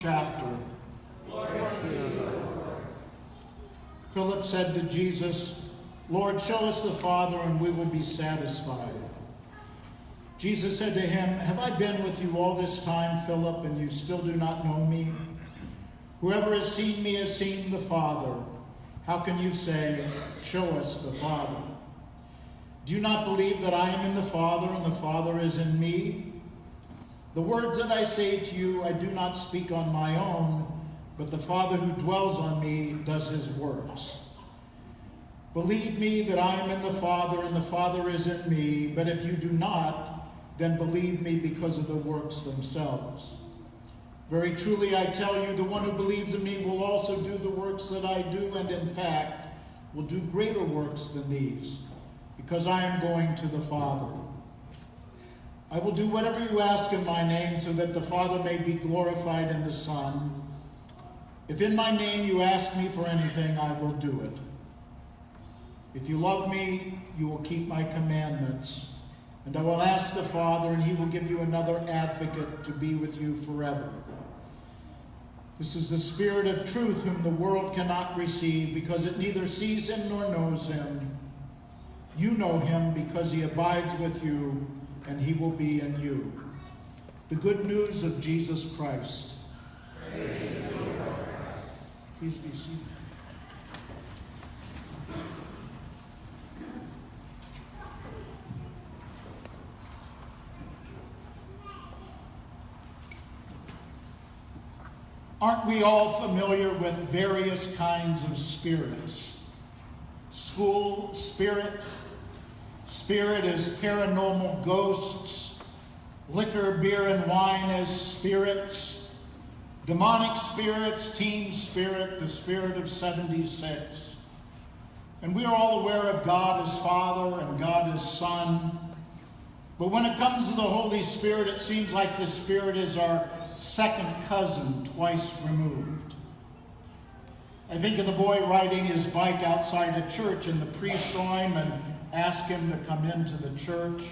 chapter. Philip said to Jesus, "Lord, show us the Father, and we will be satisfied." Jesus said to him, "Have I been with you all this time, Philip, and you still do not know me? Whoever has seen me has seen the Father. How can you say, 'Show us the Father'? Do you not believe that I am in the Father, and the Father is in me? The words that I say to you, I do not speak on my own, but the Father who dwells on me does his works. Believe me that I am in the Father, and the Father is in me, but if you do not, then believe me because of the works themselves. Very truly I tell you, the one who believes in me will also do the works that I do, and in fact will do greater works than these, because I am going to the Father. I will do whatever you ask in my name, so that the Father may be glorified in the Son. If in my name you ask me for anything, I will do it. If you love me, you will keep my commandments. And I will ask the Father, and he will give you another advocate to be with you forever. This is the Spirit of truth, whom the world cannot receive, because it neither sees him nor knows him. You know him because he abides with you, and he will be in you. The good news of Jesus Christ. Praise to you, Lord Christ. Please be seated. Aren't we all familiar with various kinds of spirits? School spirit. Spirit is paranormal ghosts. Liquor, beer, and wine as spirits. Demonic spirits, teen spirit, the spirit of 76. And we are all aware of God as Father and God as Son. But when it comes to the Holy Spirit, it seems like the Spirit is our second cousin, twice removed. I think of the boy riding his bike outside a church, and the priest saw him and asked him to come into the church.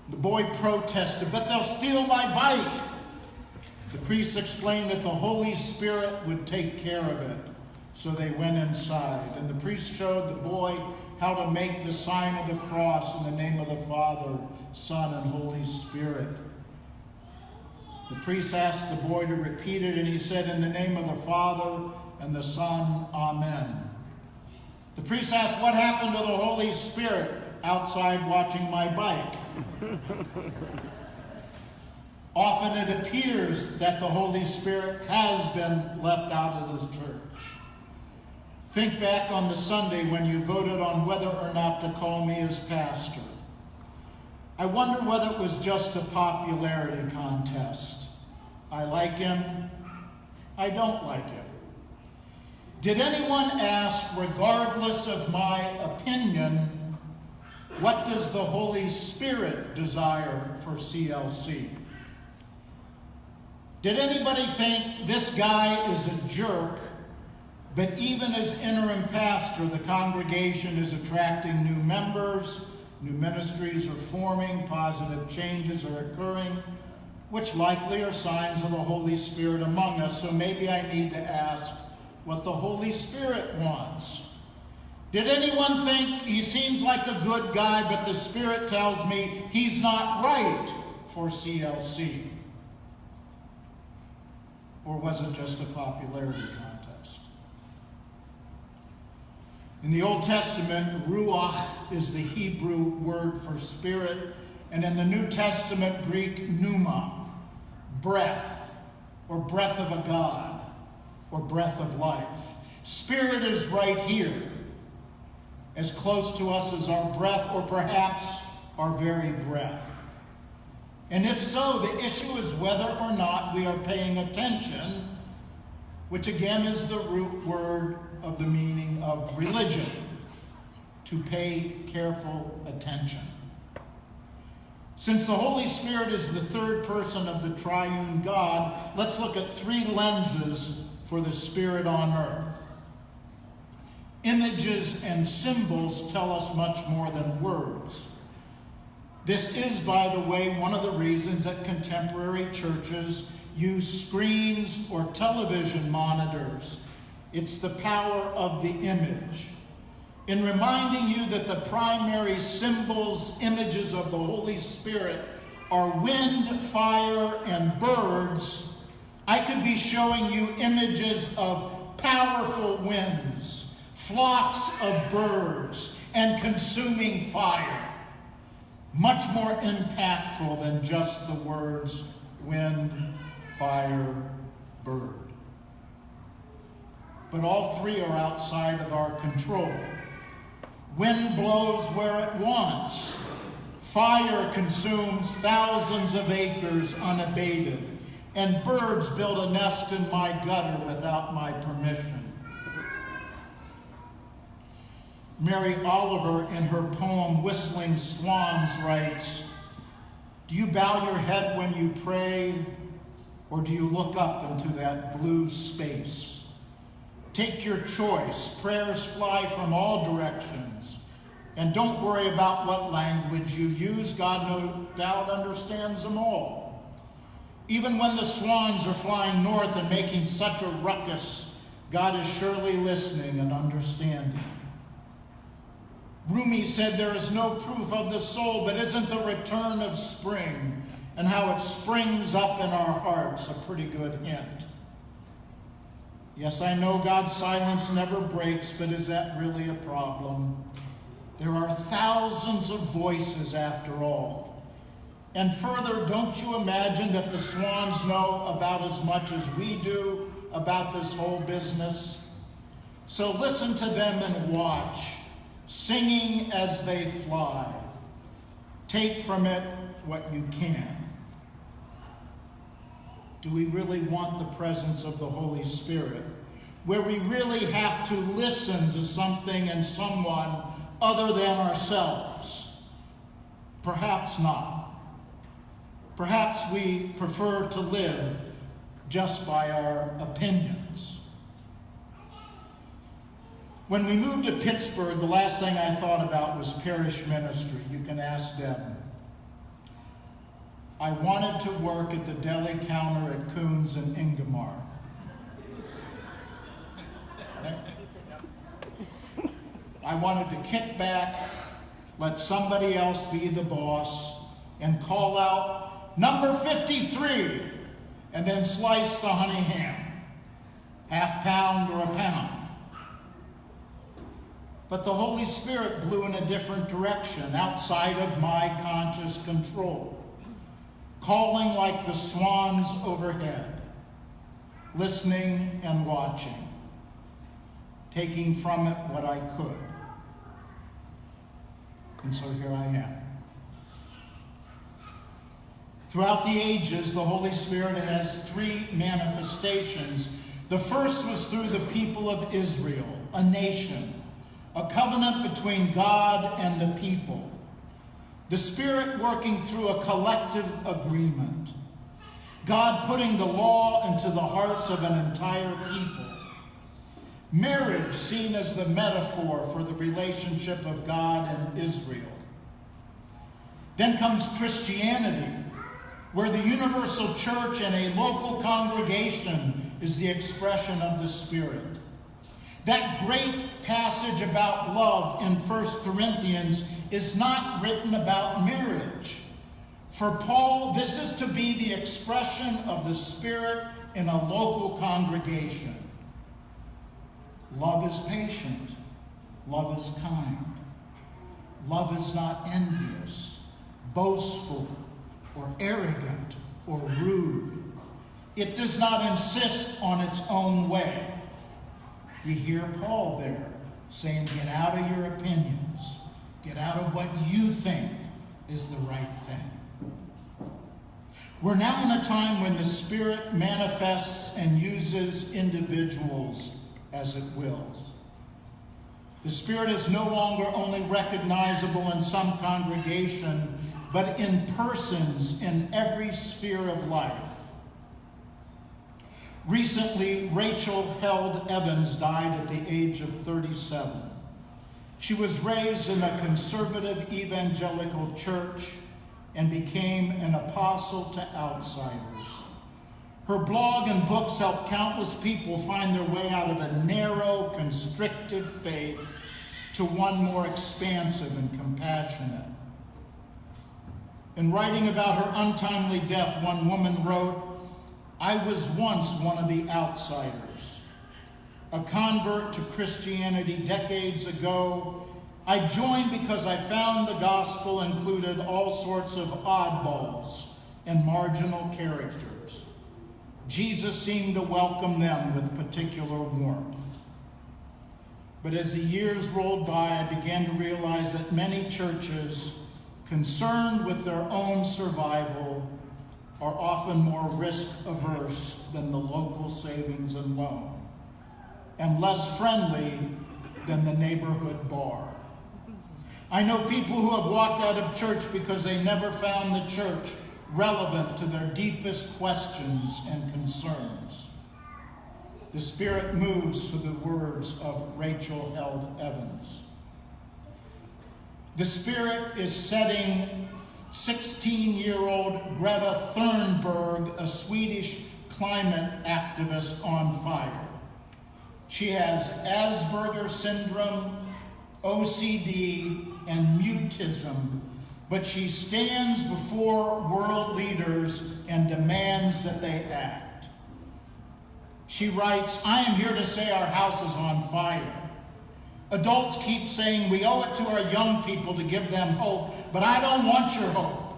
The boy protested, "But they'll steal my bike." The priest explained that the Holy Spirit would take care of it. So they went inside, and the priest showed the boy how to make the sign of the cross in the name of the Father, Son, and Holy Spirit. The priest asked the boy to repeat it, and he said, "In the name of the Father and the Son, Amen." The priest asked, "What happened to the Holy Spirit?" "Outside watching my bike." Often it appears that the Holy Spirit has been left out of the church. Think back on the Sunday when you voted on whether or not to call me as pastor. I wonder whether it was just a popularity contest. I like him. I don't like him. Did anyone ask, regardless of my opinion, what does the Holy Spirit desire for CLC? Did anybody think this guy is a jerk, but even as interim pastor, the congregation is attracting new members, new ministries are forming, positive changes are occurring, which likely are signs of the Holy Spirit among us. So maybe I need to ask what the Holy Spirit wants. Did anyone think he seems like a good guy, but the Spirit tells me he's not right for CLC? Or was it just a popularity contest? In the Old Testament, ruach is the Hebrew word for spirit, and in the New Testament, Greek, pneuma, breath, or breath of a God, or breath of life. Spirit is right here, as close to us as our breath, or perhaps our very breath. And if so, the issue is whether or not we are paying attention, which again is the root word of the meaning of religion, to pay careful attention. Since the Holy Spirit is the third person of the triune God, let's look at three lenses for the Spirit on earth. Images and symbols tell us much more than words. This is, by the way, one of the reasons that contemporary churches use screens or television monitors. It's the power of the image. In reminding you that the primary symbols, images of the Holy Spirit are wind, fire, and birds, I could be showing you images of powerful winds, flocks of birds, and consuming fire. Much more impactful than just the words wind, fire, bird. But all three are outside of our control. Wind blows where it wants. Fire consumes thousands of acres unabated. And birds build a nest in my gutter without my permission. Mary Oliver, in her poem Whistling Swans, writes, "Do you bow your head when you pray, or do you look up into that blue space? Take your choice. Prayers fly from all directions. And don't worry about what language you use. God no doubt understands them all. Even when the swans are flying north and making such a ruckus, God is surely listening and understanding." Rumi said, "There is no proof of the soul, but isn't the return of spring and how it springs up in our hearts a pretty good hint?" Yes, I know God's silence never breaks, but is that really a problem? There are thousands of voices after all. And further, don't you imagine that the swans know about as much as we do about this whole business? So listen to them and watch, singing as they fly. Take from it what you can. Do we really want the presence of the Holy Spirit, where we really have to listen to something and someone other than ourselves? Perhaps not. Perhaps we prefer to live just by our opinions. When we moved to Pittsburgh, the last thing I thought about was parish ministry. You can ask Deb. I wanted to work at the deli counter at Coons and Ingomar. I wanted to kick back, let somebody else be the boss, and call out, "Number 53, and then slice the honey ham, half pound or a pound. But the Holy Spirit blew in a different direction, outside of my conscious control, calling like the swans overhead, listening and watching, taking from it what I could. And so here I am. Throughout the ages, the Holy Spirit has three manifestations. The first was through the people of Israel, a nation, a covenant between God and the people. The Spirit working through a collective agreement. God putting the law into the hearts of an entire people. Marriage seen as the metaphor for the relationship of God and Israel. Then comes Christianity, where the universal church and a local congregation is the expression of the Spirit. That great passage about love in 1 Corinthians is not written about marriage. For Paul, this is to be the expression of the Spirit in a local congregation. Love is patient. Love is kind. Love is not envious, boastful, or arrogant, or rude. It does not insist on its own way. You hear Paul there saying, get out of your opinions. Get out of what you think is the right thing. We're now in a time when the Spirit manifests and uses individuals as it wills. The Spirit is no longer only recognizable in some congregation, but in persons in every sphere of life. Recently, Rachel Held Evans died at the age of 37. She was raised in a conservative evangelical church and became an apostle to outsiders. Her blog and books help countless people find their way out of a narrow, constricted faith to one more expansive and compassionate. In writing about her untimely death, one woman wrote, "I was once one of the outsiders. A convert to Christianity decades ago, I joined because I found the gospel included all sorts of oddballs and marginal characters. Jesus seemed to welcome them with particular warmth. But as the years rolled by, I began to realize that many churches, concerned with their own survival, are often more risk-averse than the local savings and loan, and less friendly than the neighborhood bar. I know people who have walked out of church because they never found the church relevant to their deepest questions and concerns." The Spirit moves for the words of Rachel Held Evans. The Spirit is setting 16-year-old Greta Thunberg, a Swedish climate activist, on fire. She has Asperger's syndrome, OCD, and mutism, but she stands before world leaders and demands that they act. She writes, "I am here to say our house is on fire. Adults keep saying we owe it to our young people to give them hope, but I don't want your hope.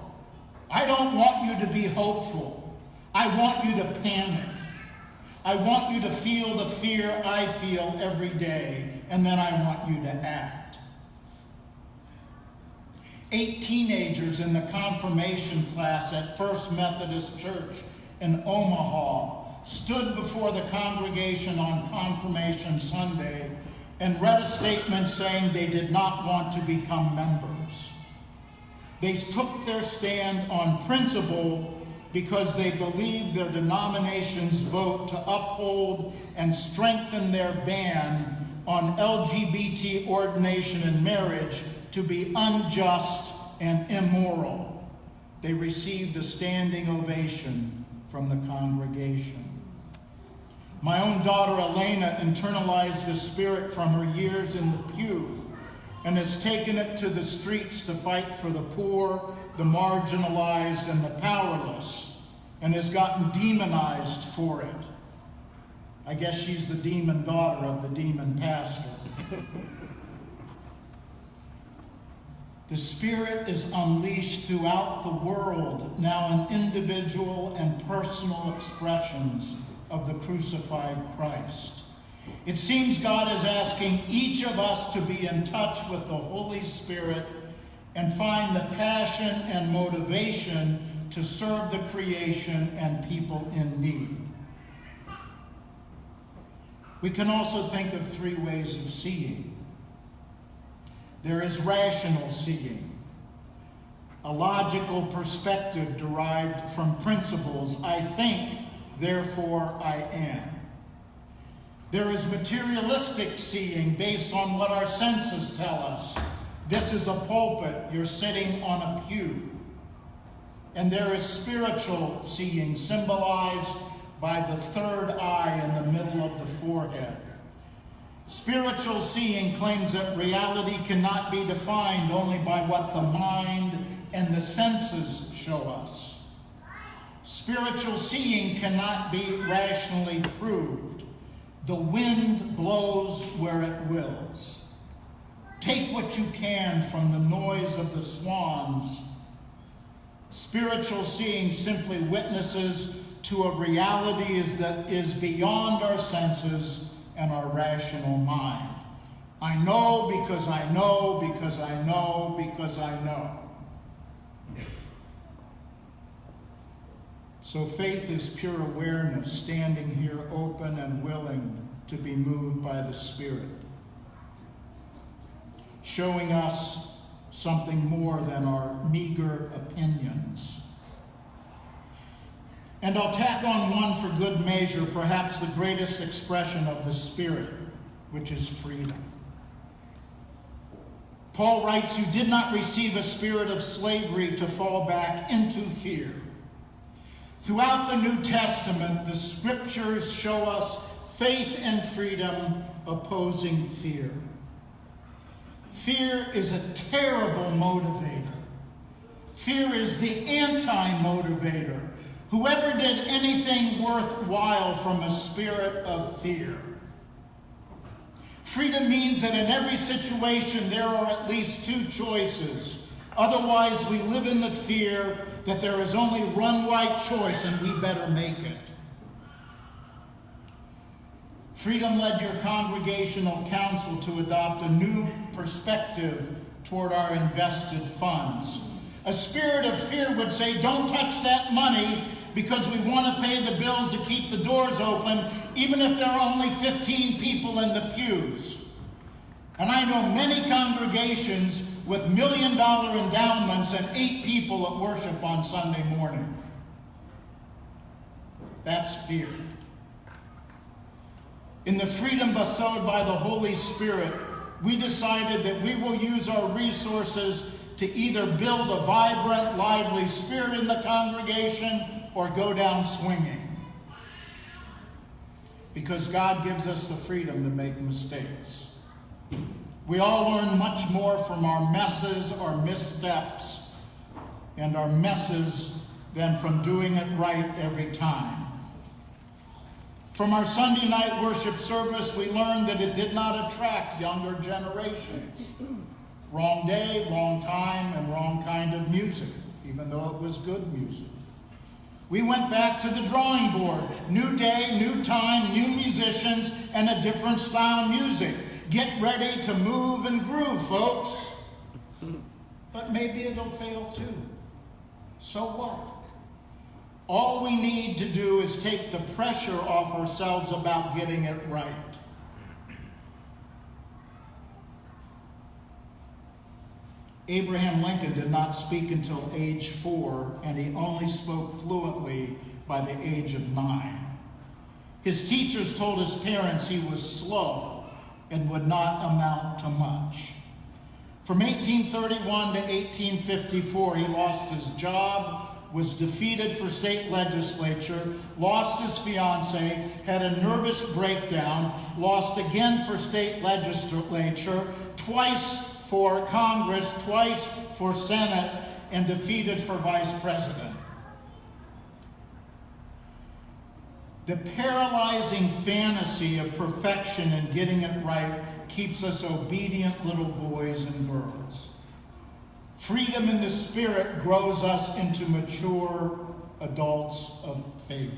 I don't want you to be hopeful. I want you to panic. I want you to feel the fear I feel every day, and then I want you to act." 8 teenagers in the confirmation class at First Methodist Church in Omaha stood before the congregation on Confirmation Sunday and read a statement saying they did not want to become members. They took their stand on principle because they believed their denomination's vote to uphold and strengthen their ban on LGBT ordination and marriage to be unjust and immoral. They received a standing ovation from the congregation. My own daughter Elena internalized the Spirit from her years in the pew and has taken it to the streets to fight for the poor, the marginalized, and the powerless, and has gotten demonized for it. I guess she's the demon daughter of the demon pastor. The Spirit is unleashed throughout the world now in individual and personal expressions of the crucified Christ. It seems God is asking each of us to be in touch with the Holy Spirit and find the passion and motivation to serve the creation and people in need. We can also think of 3 ways of seeing. There is rational seeing, a logical perspective derived from principles. I think, therefore I am. There is materialistic seeing based on what our senses tell us. This is a pulpit, you're sitting on a pew. And there is spiritual seeing, symbolized by the third eye in the middle of the forehead. Spiritual seeing claims that reality cannot be defined only by what the mind and the senses show us. Spiritual seeing cannot be rationally proved. The wind blows where it wills. Take what you can from the noise of the swans. Spiritual seeing simply witnesses to a reality that is beyond our senses and our rational mind. I know because I know because I know because I know. So faith is pure awareness, standing here open and willing to be moved by the Spirit, showing us something more than our meager opinions. And I'll tack on one for good measure, perhaps the greatest expression of the Spirit, which is freedom. Paul writes, "You did not receive a spirit of slavery to fall back into fear, Throughout the New Testament, the scriptures show us faith and freedom opposing fear. Fear is a terrible motivator. Fear is the anti-motivator. Whoever did anything worthwhile from a spirit of fear. Freedom means that in every situation there are at least two choices. Otherwise, we live in the fear that there is only one right choice and we better make it. Freedom led your congregational council to adopt a new perspective toward our invested funds. A spirit of fear would say, don't touch that money because we want to pay the bills to keep the doors open, even if there are only 15 people in the pews. And I know many congregations with $1 million endowments and 8 people at worship on Sunday morning. That's fear. In the freedom bestowed by the Holy Spirit, we decided that we will use our resources to either build a vibrant, lively spirit in the congregation or go down swinging. Because God gives us the freedom to make mistakes. We all learn much more from our messes, our missteps, and our messes than from doing it right every time. From our Sunday night worship service, we learned that it did not attract younger generations. Wrong day, wrong time, and wrong kind of music, even though it was good music. We went back to the drawing board. New day, new time, new musicians, and a different style music. Get ready to move and groove, folks. But maybe it'll fail too. So what? All we need to do is take the pressure off ourselves about getting it right. Abraham Lincoln did not speak until age 4, and he only spoke fluently by the age of 9. His teachers told his parents he was slow and would not amount to much. From 1831 to 1854, he lost his job, was defeated for state legislature, lost his fiancée, had a nervous breakdown, lost again for state legislature, twice for Congress, twice for Senate, and defeated for vice president. The paralyzing fantasy of perfection and getting it right keeps us obedient little boys and girls. Freedom in the Spirit grows us into mature adults of faith.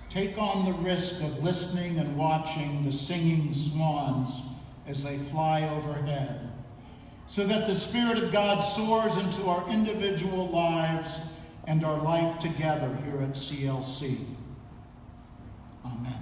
Take on the risk of listening and watching the singing swans as they fly overhead, so that the Spirit of God soars into our individual lives and our life together here at CLC. Amen.